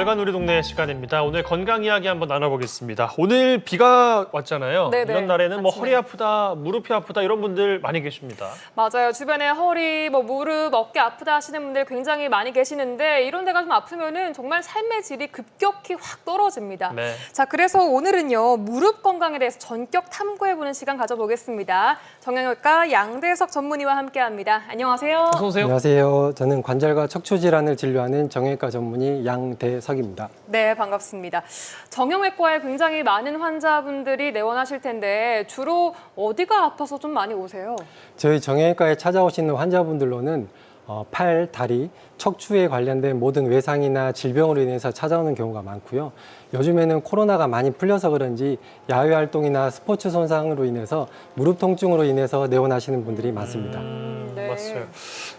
월간 우리 동네 시간입니다. 오늘 건강 이야기 한번 나눠보겠습니다. 오늘 비가 왔잖아요. 네네, 이런 날에는 뭐 아침에. 허리 아프다, 무릎이 아프다 이런 분들 많이 계십니다. 맞아요. 주변에 허리, 무릎, 어깨 아프다 하시는 분들 굉장히 많이 계시는데 이런 데가 좀 아프면은 정말 삶의 질이 급격히 확 떨어집니다. 네. 자, 그래서 오늘은요, 무릎 건강에 대해서 전격 탐구해보는 시간 가져보겠습니다. 정형외과 양대석 전문의와 함께합니다. 안녕하세요. 어서 오세요. 안녕하세요. 저는 관절과 척추 질환을 진료하는 정형외과 전문의 양대석입니다. 네, 반갑습니다. 정형외과에 굉장히 많은 환자분들이 내원하실 텐데 주로 어디가 아파서 좀 많이 오세요? 저희 정형외과에 찾아오시는 환자분들로는 팔, 다리, 척추에 관련된 모든 외상이나 질병으로 인해서 찾아오는 경우가 많고요. 요즘에는 코로나가 많이 풀려서 그런지 야외 활동이나 스포츠 손상으로 인해서 무릎 통증으로 인해서 내원하시는 분들이 많습니다. 네. 맞아요.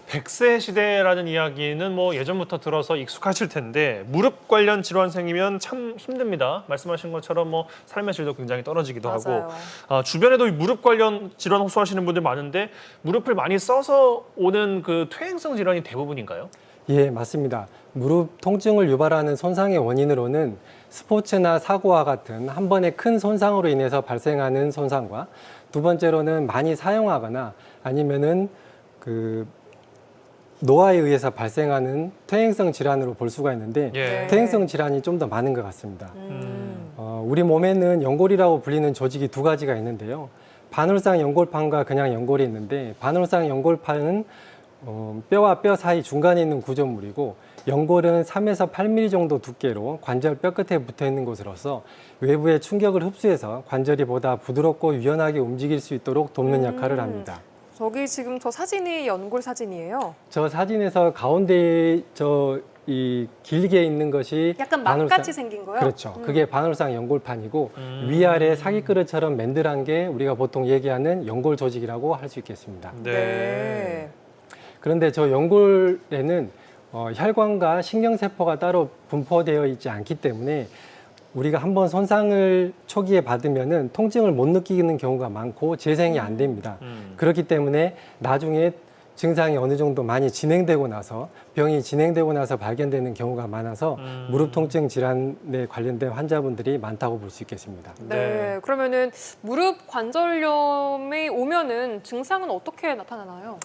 100세 시대라는 이야기는 뭐 예전부터 들어서 익숙하실 텐데 무릎 관련 질환 생기면 참 힘듭니다. 말씀하신 것처럼 뭐 삶의 질도 굉장히 떨어지기도 맞아요. 하고 주변에도 이 무릎 관련 질환 호소하시는 분들 많은데 무릎을 많이 써서 오는 그 퇴행성 질환이 대부분인가요? 예, 맞습니다. 무릎 통증을 유발하는 손상의 원인으로는 스포츠나 사고와 같은 한 번의 큰 손상으로 인해서 발생하는 손상과 두 번째로는 많이 사용하거나 아니면은 노화에 의해서 발생하는 퇴행성 질환으로 볼 수가 있는데 예. 퇴행성 질환이 좀 더 많은 것 같습니다. 우리 몸에는 연골이라고 불리는 조직이 두 가지가 있는데요. 반월상 연골판과 그냥 연골이 있는데 반월상 연골판은 뼈와 뼈 사이 중간에 있는 구조물이고 연골은 3에서 8mm 정도 두께로 관절 뼈 끝에 붙어 있는 곳으로서 외부의 충격을 흡수해서 관절이 보다 부드럽고 유연하게 움직일 수 있도록 돕는 역할을 합니다. 저기 지금 저 사진이 연골 사진이에요. 저 사진에서 가운데 이 길게 있는 것이 약간 반월상- 막같이 생긴 거요? 그렇죠. 그게 반월상 연골판이고 위아래 사기그릇처럼 맨들한 게 우리가 보통 얘기하는 연골 조직이라고 할 수 있겠습니다. 네. 그런데 저 연골에는 혈관과 신경세포가 따로 분포되어 있지 않기 때문에 우리가 한번 손상을 초기에 받으면은 통증을 못 느끼는 경우가 많고 재생이 안 됩니다. 그렇기 때문에 나중에 증상이 어느 정도 많이 진행되고 나서 병이 진행되고 나서 발견되는 경우가 많아서 무릎 통증 질환에 관련된 환자분들이 많다고 볼 수 있겠습니다. 네. 그러면은 무릎 관절염이 오면은 증상은 어떻게 나타나나요?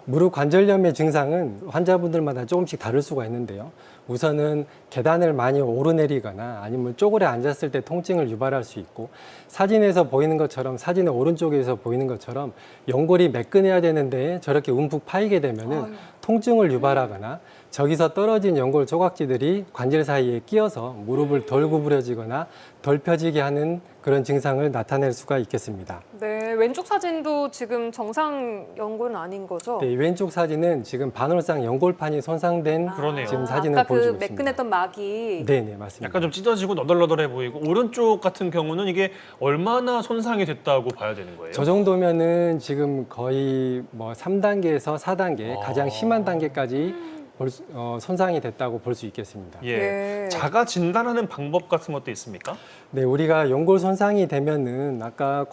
무릎 관절염의 증상은 환자분들마다 조금씩 다를 수가 있는데요. 우선은 계단을 많이 오르내리거나 아니면 쪼그려 앉았을 때 통증을 유발할 수 있고 사진에서 보이는 것처럼 사진의 오른쪽에서 보이는 것처럼 연골이 매끈해야 되는데 저렇게 움푹 파이게 되면은 통증을 유발하거나 저기서 떨어진 연골 조각지들이 관절 사이에 끼어서 무릎을 덜 구부려지거나 덜 펴지게 하는 그런 증상을 나타낼 수가 있겠습니다. 네. 왼쪽 사진도 지금 정상 연골은 아닌 거죠? 네, 왼쪽 사진은 지금 반월상 연골판이 손상된 그러네요. 지금 사진을 아까 보여주고 그 있습니다. 매끈했던 막이. 네, 맞습니다. 약간 좀 찢어지고 너덜너덜해 보이고 오른쪽 같은 경우는 이게 얼마나 손상이 됐다고 봐야 되는 거예요? 저 정도면은 지금 거의 뭐 3단계에서 4단계 가장 심한 단계까지 손상이 됐다고 볼 수 있겠습니다. 예. 네. 자가 진단하는 방법 같은 것도 있습니까? 네, 우리가 연골 손상이 되면은 아까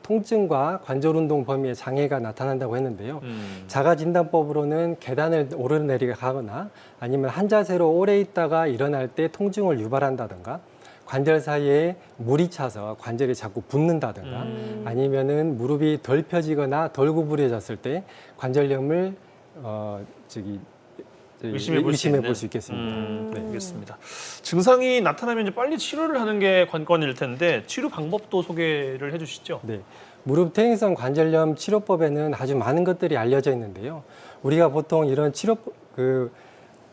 통증과 관절 운동 범위에 장애가 나타난다고 했는데요. 자가 진단법으로는 계단을 오르내리게 하거나 아니면 한 자세로 오래 있다가 일어날 때 통증을 유발한다든가 관절 사이에 물이 차서 관절이 자꾸 붓는다든가 아니면은 무릎이 덜 펴지거나 덜 구부려졌을 때 관절염을 의심해 볼 수 있겠습니다. 네, 알겠습니다. 증상이 나타나면 이제 빨리 치료를 하는 게 관건일 텐데 치료 방법도 소개를 해주시죠. 네, 무릎 퇴행성 관절염 치료법에는 아주 많은 것들이 알려져 있는데요. 우리가 보통 이런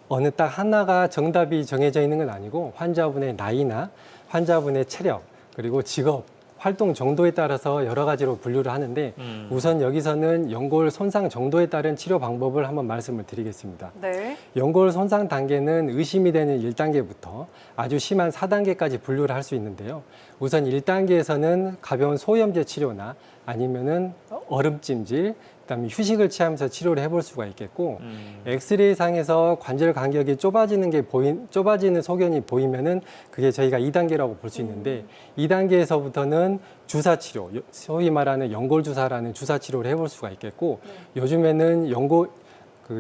어느 딱 하나가 정답이 정해져 있는 건 아니고 환자분의 나이나 환자분의 체력 그리고 직업 활동 정도에 따라서 여러 가지로 분류를 하는데 우선 여기서는 연골 손상 정도에 따른 치료 방법을 한번 말씀을 드리겠습니다. 네. 연골 손상 단계는 의심이 되는 1단계부터 아주 심한 4단계까지 분류를 할 수 있는데요. 우선 1단계에서는 가벼운 소염제 치료나 아니면은 얼음찜질, 그다음에 휴식을 취하면서 치료를 해볼 수가 있겠고 엑스레이상에서 관절 간격이 좁아지는 소견이 보이면은 그게 저희가 2단계라고 볼 수 있는데 2단계에서부터는 주사 치료, 소위 말하는 연골 주사라는 주사 치료를 해볼 수가 있겠고 요즘에는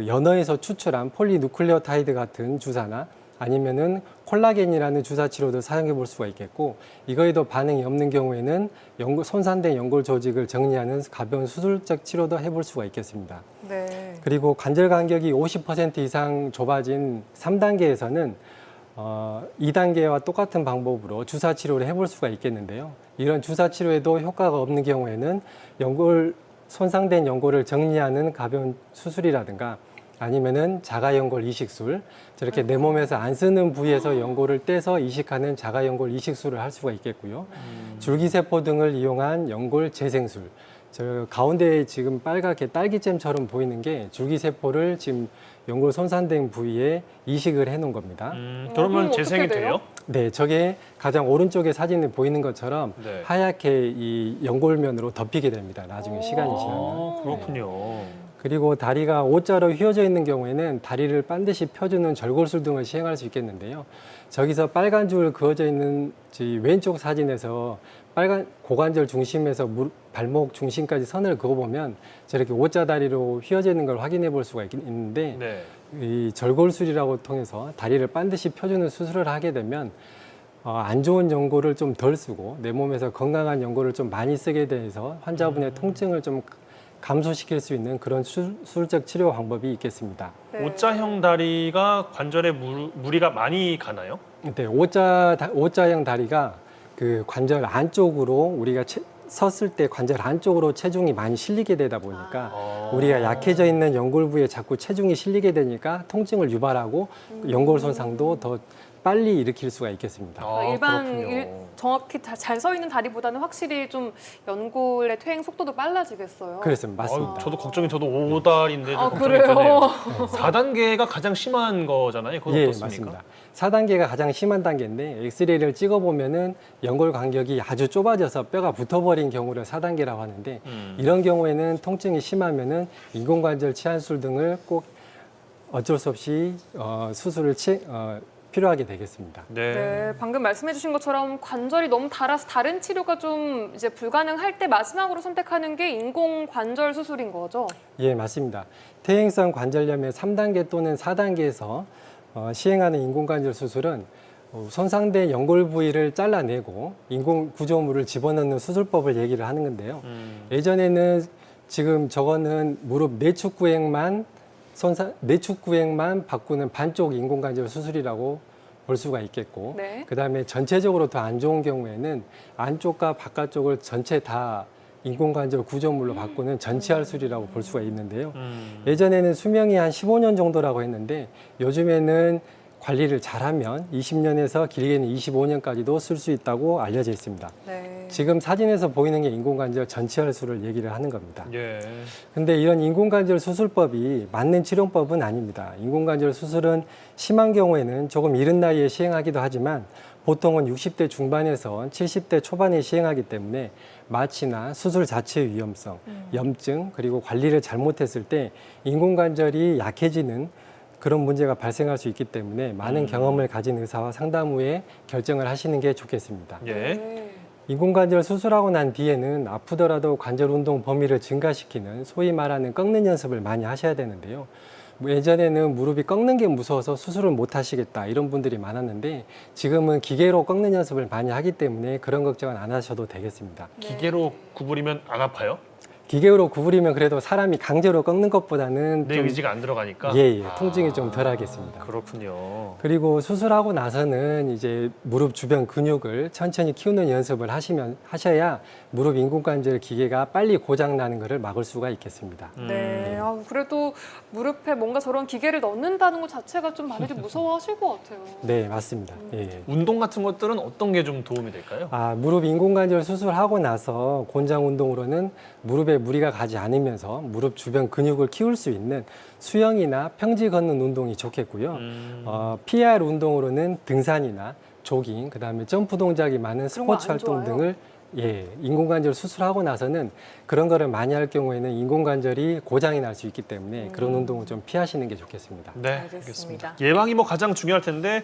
연어에서 추출한 폴리누클레오타이드 같은 주사나 아니면은 콜라겐이라는 주사 치료도 사용해 볼 수가 있겠고, 이거에도 반응이 없는 경우에는 손상된 연골 조직을 정리하는 가벼운 수술적 치료도 해볼 수가 있겠습니다. 네. 그리고 관절 간격이 50% 이상 좁아진 3단계에서는 2단계와 똑같은 방법으로 주사 치료를 해볼 수가 있겠는데요. 이런 주사 치료에도 효과가 없는 경우에는 손상된 연골을 정리하는 가벼운 수술이라든가 아니면은 자가연골 이식술, 저렇게 내 몸에서 안 쓰는 부위에서 연골을 떼서 이식하는 자가연골 이식술을 할 수가 있겠고요. 줄기세포 등을 이용한 연골 재생술, 저 가운데에 지금 빨갛게 딸기잼처럼 보이는 게 줄기세포를 지금 연골 손상된 부위에 이식을 해놓은 겁니다. 그러면 그럼 재생이 어떻게 돼요? 돼요? 네, 저게 가장 오른쪽에 사진에 보이는 것처럼 네. 하얗게 이 연골면으로 덮이게 됩니다. 나중에 시간이 지나면. 아, 그렇군요. 그리고 다리가 O자로 휘어져 있는 경우에는 다리를 반드시 펴주는 절골술 등을 시행할 수 있겠는데요. 저기서 빨간 줄 그어져 있는 왼쪽 사진에서 빨간 고관절 중심에서 발목 중심까지 선을 그어보면 저렇게 O자 다리로 휘어져 있는 걸 확인해 볼 수가 있는데 네. 이 절골술이라고 통해서 다리를 반드시 펴주는 수술을 하게 되면 안 좋은 연골을 좀 덜 쓰고 내 몸에서 건강한 연골을 좀 많이 쓰게 돼서 환자분의 통증을 좀 감소시킬 수 있는 그런 수술적 치료 방법이 있겠습니다. 네. O자형 다리가 관절에 무리가 많이 가나요? 네, O자형 다리가 그 관절 안쪽으로 우리가 섰을 때 관절 안쪽으로 체중이 많이 실리게 되다 보니까 우리가 약해져 있는 연골 부위에 자꾸 체중이 실리게 되니까 통증을 유발하고 연골 손상도 더 빨리 일으킬 수가 있겠습니다. 정확히 잘 서 있는 다리보다는 확실히 좀 연골의 퇴행 속도도 빨라지겠어요. 그렇습니다. 맞습니다. 저도 걱정이 저도 5달인데 좀 아, 걱정이 그래요? 되네요. 4단계가 가장 심한 거잖아요. 그건 예, 어떻습니까? 맞습니다. 4단계가 가장 심한 단계인데 엑스레이를 찍어보면은 연골 간격이 아주 좁아져서 뼈가 붙어버린 경우를 4단계라고 하는데 이런 경우에는 통증이 심하면은 인공관절 치환술 등을 꼭 어쩔 수 없이 수술을 필요하게 되겠습니다. 네, 방금 말씀해주신 것처럼 관절이 너무 닳아서 다른 치료가 좀 이제 불가능할 때 마지막으로 선택하는 게 인공 관절 수술인 거죠? 예, 맞습니다. 퇴행성 관절염의 3단계 또는 4단계에서 시행하는 인공관절 수술은 손상된 연골 부위를 잘라내고 인공 구조물을 집어넣는 수술법을 얘기를 하는 건데요. 예전에는 지금 저거는 무릎 내축구획만 바꾸는 반쪽 인공관절 수술이라고 볼 수가 있겠고, 네. 그다음에 전체적으로 더 안 좋은 경우에는 안쪽과 바깥쪽을 전체 다 인공관절 구조물로 바꾸는 전치할술이라고 볼 수가 있는데요. 예전에는 수명이 한 15년 정도라고 했는데 요즘에는 관리를 잘하면 20년에서 길게는 25년까지도 쓸 수 있다고 알려져 있습니다. 네. 지금 사진에서 보이는 게 인공관절 전치할술을 얘기를 하는 겁니다. 예. 근데 이런 인공관절 수술법이 맞는 치료법은 아닙니다. 인공관절 수술은 심한 경우에는 조금 이른 나이에 시행하기도 하지만 보통은 60대 중반에서 70대 초반에 시행하기 때문에 마취나 수술 자체의 위험성, 염증, 그리고 관리를 잘못했을 때 인공관절이 약해지는 그런 문제가 발생할 수 있기 때문에 많은 경험을 가진 의사와 상담 후에 결정을 하시는 게 좋겠습니다. 예. 네. 인공관절 수술하고 난 뒤에는 아프더라도 관절 운동 범위를 증가시키는 소위 말하는 꺾는 연습을 많이 하셔야 되는데요. 예전에는 무릎이 꺾는 게 무서워서 수술을 못 하시겠다 이런 분들이 많았는데 지금은 기계로 꺾는 연습을 많이 하기 때문에 그런 걱정은 안 하셔도 되겠습니다. 기계로 구부리면 안 아파요? 기계로 구부리면 그래도 사람이 강제로 꺾는 것보다는 내 좀 의지가 안 들어가니까? 통증이 좀 덜하겠습니다. 그렇군요. 그리고 수술하고 나서는 이제 무릎 주변 근육을 천천히 키우는 연습을 하셔야 무릎 인공관절 기계가 빨리 고장 나는 것을 막을 수가 있겠습니다. 네. 그래도 무릎에 뭔가 저런 기계를 넣는다는 것 자체가 좀 많이들 무서워하실 것 같아요. 네, 맞습니다. 예. 운동 같은 것들은 어떤 게 좀 도움이 될까요? 무릎 인공관절 수술하고 나서 권장 운동으로는 무릎에 무리가 가지 않으면서 무릎 주변 근육을 키울 수 있는 수영이나 평지 걷는 운동이 좋겠고요. PR 운동으로는 등산이나 조깅, 그다음에 점프 동작이 많은 그런 거 스포츠 안 활동 좋아요? 등을 인공관절 수술하고 나서는 그런 거를 많이 할 경우에는 인공관절이 고장이 날 수 있기 때문에 그런 운동을 좀 피하시는 게 좋겠습니다. 네, 알겠습니다. 예방이 가장 중요할 텐데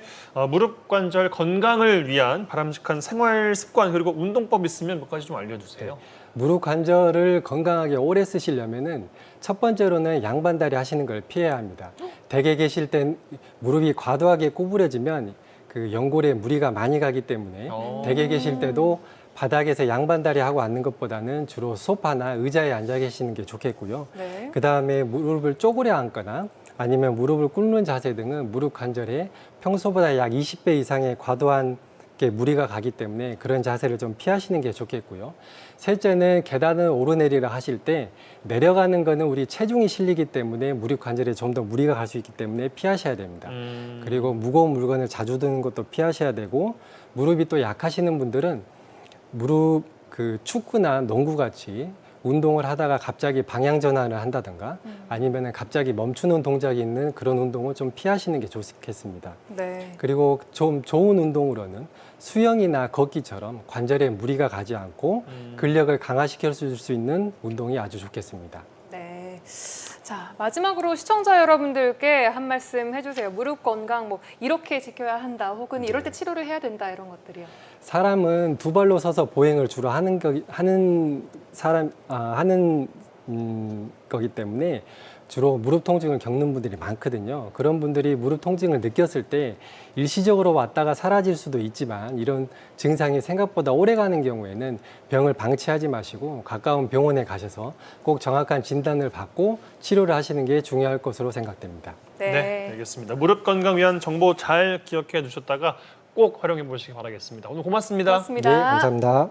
무릎 관절 건강을 위한 바람직한 생활 습관 그리고 운동법 있으면 몇 가지 좀 알려주세요. 무릎 관절을 건강하게 오래 쓰시려면은 첫 번째로는 양반다리 하시는 걸 피해야 합니다. 댁에 계실 땐 무릎이 과도하게 구부려지면 그 연골에 무리가 많이 가기 때문에 댁에 계실 때도 바닥에서 양반다리 하고 앉는 것보다는 주로 소파나 의자에 앉아 계시는 게 좋겠고요. 네. 그 다음에 무릎을 쪼그려 앉거나 아니면 무릎을 꿇는 자세 등은 무릎 관절에 평소보다 약 20배 이상의 과도한 무리가 가기 때문에 그런 자세를 좀 피하시는 게 좋겠고요. 셋째는 계단을 오르내리라 하실 때 내려가는 거는 우리 체중이 실리기 때문에 무릎 관절에 좀 더 무리가 갈 수 있기 때문에 피하셔야 됩니다. 그리고 무거운 물건을 자주 드는 것도 피하셔야 되고 무릎이 또 약하시는 분들은 무릎 그 축구나 농구 같이 운동을 하다가 갑자기 방향 전환을 한다든가 아니면은 갑자기 멈추는 동작이 있는 그런 운동을 좀 피하시는 게 좋겠습니다. 네. 그리고 좀 좋은 운동으로는 수영이나 걷기처럼 관절에 무리가 가지 않고 근력을 강화시켜 줄 수 있는 운동이 아주 좋겠습니다. 네. 자, 마지막으로 시청자 여러분들께 한 말씀 해주세요. 무릎 건강 뭐 이렇게 지켜야 한다, 혹은 이럴 때 치료를 해야 된다 이런 것들이요. 사람은 두 발로 서서 보행을 주로 하는 거기 때문에 주로 무릎 통증을 겪는 분들이 많거든요. 그런 분들이 무릎 통증을 느꼈을 때 일시적으로 왔다가 사라질 수도 있지만 이런 증상이 생각보다 오래 가는 경우에는 병을 방치하지 마시고 가까운 병원에 가셔서 꼭 정확한 진단을 받고 치료를 하시는 게 중요할 것으로 생각됩니다. 네, 알겠습니다. 무릎 건강 위한 정보 잘 기억해 두셨다가 꼭 활용해 보시기 바라겠습니다. 오늘 고맙습니다. 고맙습니다. 네, 감사합니다.